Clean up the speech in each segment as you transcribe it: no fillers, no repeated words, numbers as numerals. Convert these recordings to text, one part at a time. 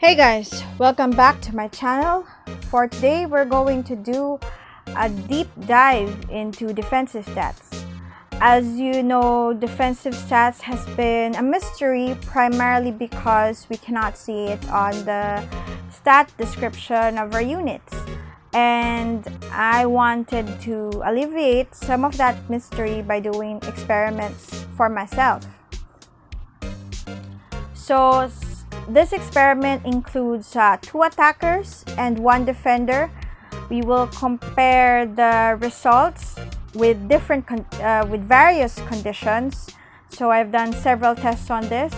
Hey guys, welcome back to my channel. For today, we're going to do a deep dive into defensive stats. As you know, defensive stats has been a mystery primarily because we cannot see it on the stat description of our units. And I wanted to alleviate some of that mystery by doing experiments for myself. So this experiment includes 2 attackers and 1 defender. We will compare the results with with various conditions. So I've done several tests on this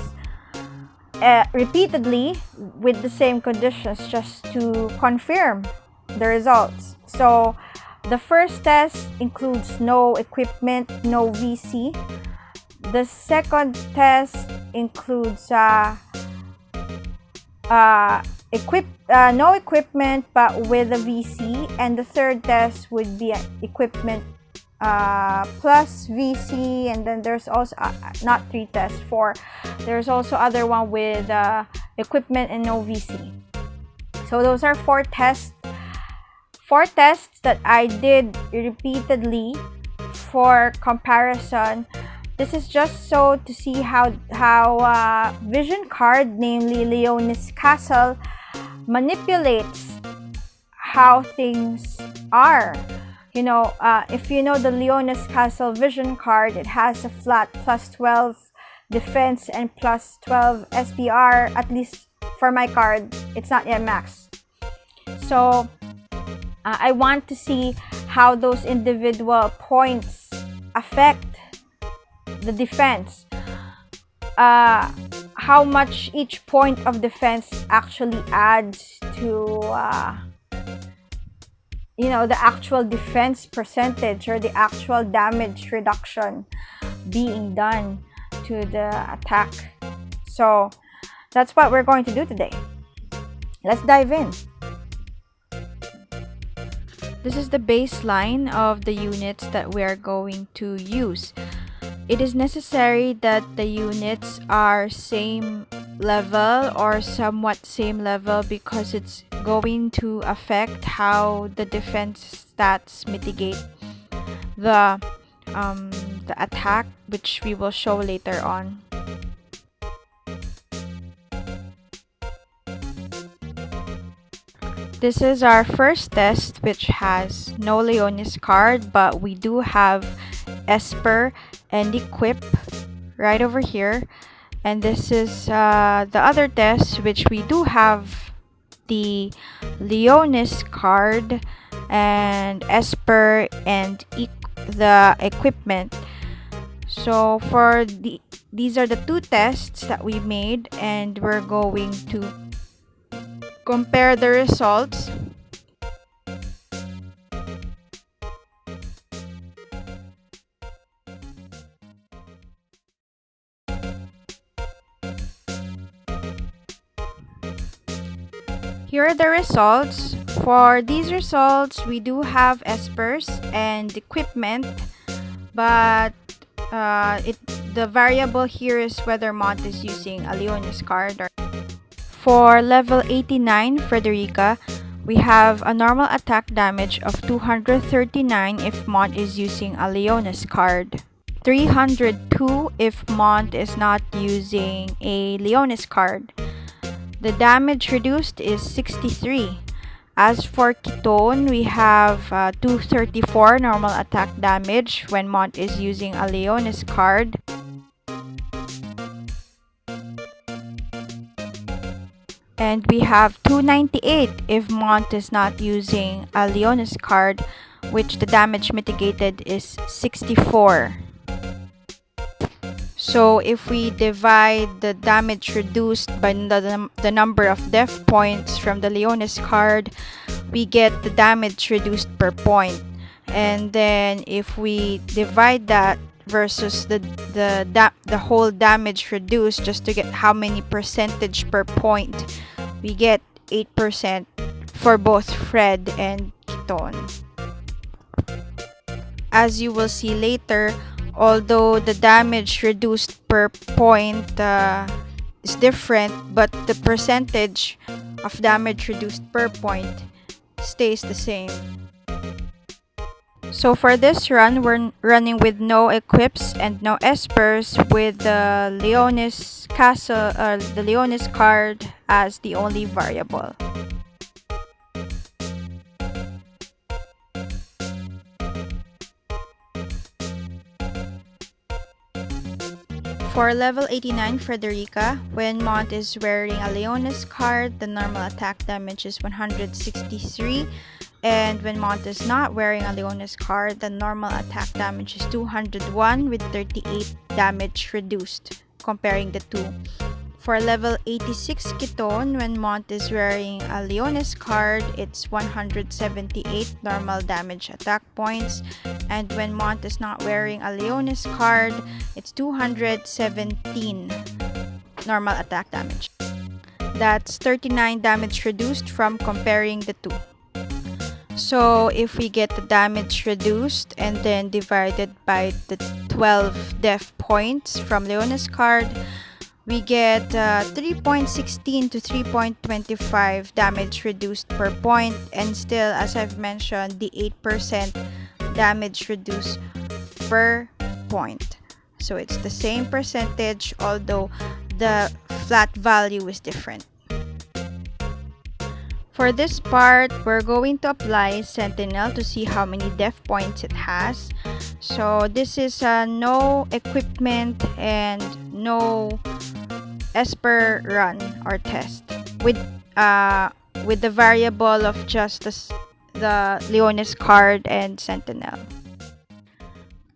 repeatedly with the same conditions just to confirm the results. So the first test includes no equipment, no VC. The second test includes no equipment but with a VC, and the third test would be equipment plus VC, and then there's also not 3 tests, 4. There's also other one with equipment and no VC. So those are 4 tests that I did repeatedly for comparison. This is just so to see how vision card, namely Leonis Castle, manipulates how things are. You know, if you know the Leonis Castle vision card, it has a flat plus 12 defense and plus 12 SPR. At least for my card, it's not yet max. So I want to see how those individual points affect the defense, how much each point of defense actually adds to the actual defense percentage or the actual damage reduction being done to the attack. So that's what we're going to do today. Let's dive in. This is the baseline of the units that we are going to use. It is necessary that the units are same level or somewhat same level because it's going to affect how the defense stats mitigate the attack, which we will show later on. This is our first test, which has no Leonis card, but we do have Esper and Equip right over here. And this is the other test, which we do have the Leonis card and Esper and the equipment. So for these are the 2 tests that we made, and we're going to compare the results. Here are the results. For these results, we do have Espers and equipment, but the variable here is whether Mont is using a Leonis card. For level 89 Frederica, we have a normal attack damage of 239 if Mont is using a Leonis card, 302 if Mont is not using a Leonis card. The damage reduced is 63. As for Ketone, we have 234 normal attack damage when Mont is using a Leonis card. And we have 298 if Mont is not using a Leonis card, which the damage mitigated is 64. So if we divide the damage reduced by the number of def points from the Leonis card, we get the damage reduced per point. And then if we divide that versus the whole damage reduced just to get how many percentage per point, we get 8% for both Fred and Ketone. As you will see later, although the damage reduced per point is different, but the percentage of damage reduced per point stays the same. So for this run, we're running with no equips and no espers, with the Leonis castle, the Leonis card as the only variable. For level 89 Frederica, when Mont is wearing a Leonis card, the normal attack damage is 163. And when Mont is not wearing a Leonis card, the normal attack damage is 201 with 38 damage reduced, comparing the two. For level 86 Kiton, when Mont is wearing a Leonis card, it's 178 normal damage attack points. And when Mont is not wearing a Leonis card, it's 217 normal attack damage. That's 39 damage reduced from comparing the two. So if we get the damage reduced and then divided by the 12 def points from Leonis card, we get 3.16 to 3.25 damage reduced per point, and still, as I've mentioned, the 8% damage reduced per point. So it's the same percentage, although the flat value is different. For this part, we're going to apply Sentinel to see how many def points it has. So this is no equipment and no Esper run or test with the variable of just the Leonis card and Sentinel.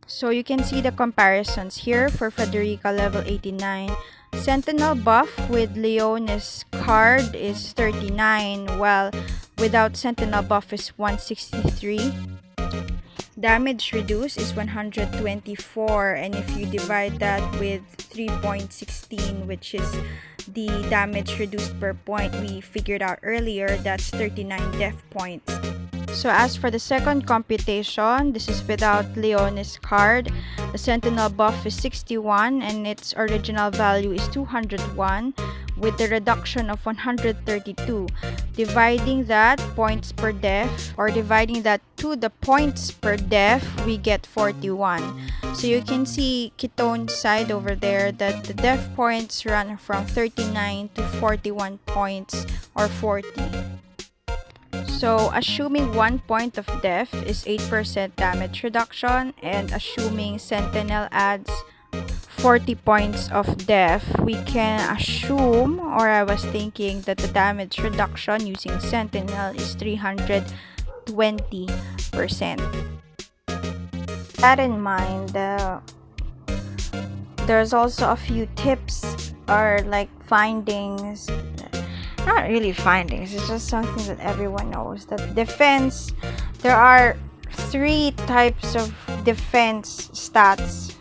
So you can see the comparisons here for Frederica level 89. Sentinel buff with Leonis card is 39, while without Sentinel buff is 163. Damage reduced is 124, and if you divide that with 3.16, which is the damage reduced per point we figured out earlier, that's 39 def points. So as for the second computation, this is without Leonis card. The Sentinel buff is 61 and its original value is 201 with the reduction of 132. Dividing that points per def, or dividing that to the points per def, we get 41. So you can see Ketone's side over there that the def points run from 39 to 41 points or 40. So assuming 1 point of def is 8% damage reduction, and assuming Sentinel adds 40 points of def, we can assume, or I was thinking, that the damage reduction using Sentinel is 320%. That in mind, there's also a few tips or like findings. Not really findings, it's just something that everyone knows, that defense, there are 3 types of defense stats,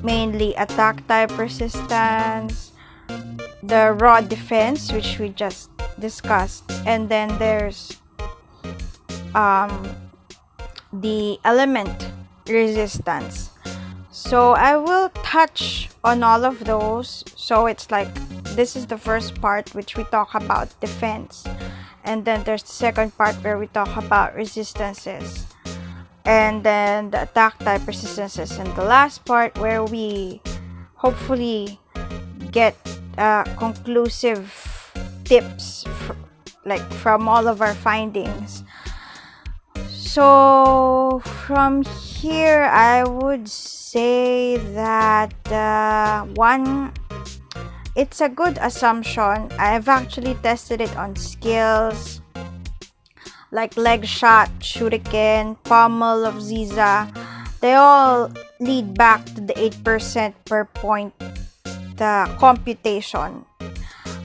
mainly attack type resistance, the raw defense, which we just discussed, and then there's the element resistance. So I will touch on all of those. So it's like, this is the first part which we talk about defense, and then there's the second part where we talk about resistances, and then the attack type resistances, and the last part where we hopefully get conclusive tips from all of our findings. So from here, I would say that one, it's a good assumption. I've actually tested it on skills like leg shot, shuriken, pommel of Ziza. They all lead back to the 8% per point computation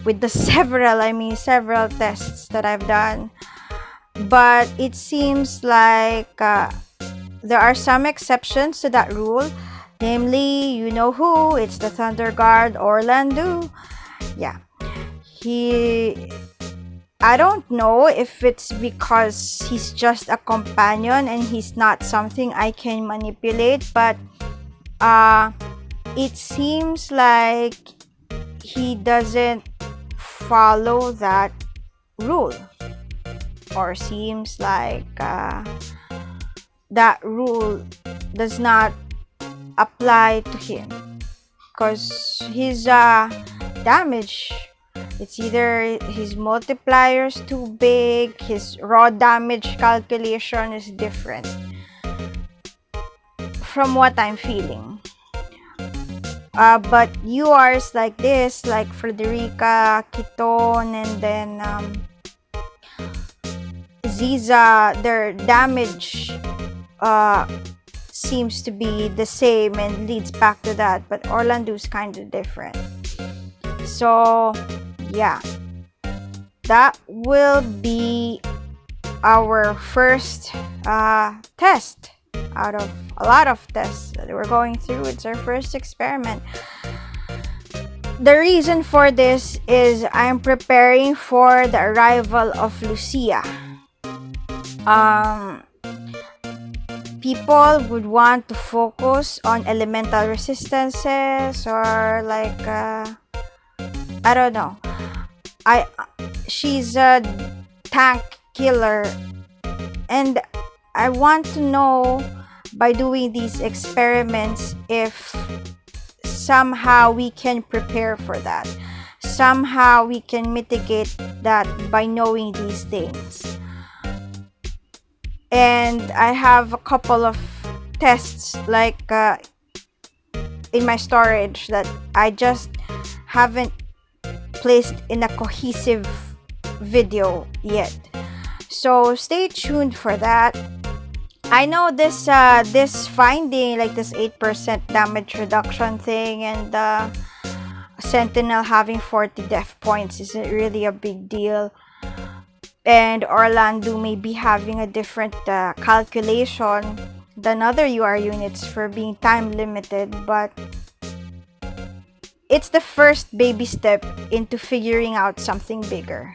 with the several tests that I've done. But it seems like there are some exceptions to that rule, namely, you know who, it's the Thunder Guard Orlando. Yeah, I don't know if it's because he's just a companion and he's not something I can manipulate, but it seems like he doesn't follow that rule, or seems like that rule does not apply to him, because his damage, it's either his multiplier is too big, his raw damage calculation is different from what I'm feeling. But yours like this, like Frederica, Kiton, and then Ziza, their damage seems to be the same and leads back to that, but Orlando's kind of different. So yeah, that will be our first test out of a lot of tests that we're going through. It's our first experiment. The reason for this is I'm preparing for the arrival of Lucia. People would want to focus on elemental resistances, or like I don't know. She's a tank killer, and I want to know, by doing these experiments, if somehow we can prepare for that. Somehow we can mitigate that by knowing these things. And I have a couple of tests like in my storage that I just haven't placed in a cohesive video yet. So stay tuned for that. I know this this finding, like this 8% damage reduction thing, and Sentinel having 40 death points isn't really a big deal, and Orlando may be having a different calculation than other UR units for being time limited, but it's the first baby step into figuring out something bigger,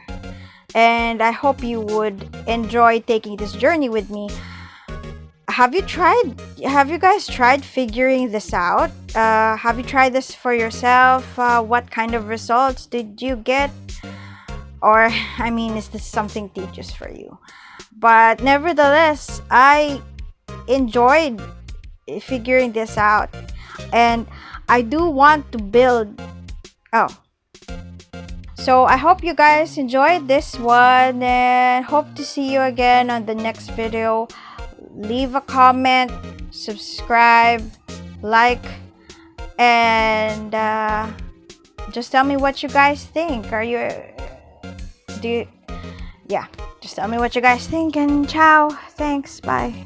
and I hope you would enjoy taking this journey with me. Have you guys tried figuring this out? Have you tried this for yourself? What kind of results did you get? Or, I mean, is this something teaches for you? But nevertheless, I enjoyed figuring this out, and I do want to build. So I hope you guys enjoyed this one, and hope to see you again on the next video. Leave a comment, subscribe, like, and just tell me what you guys think. Just tell me what you guys think, and ciao. Thanks. Bye.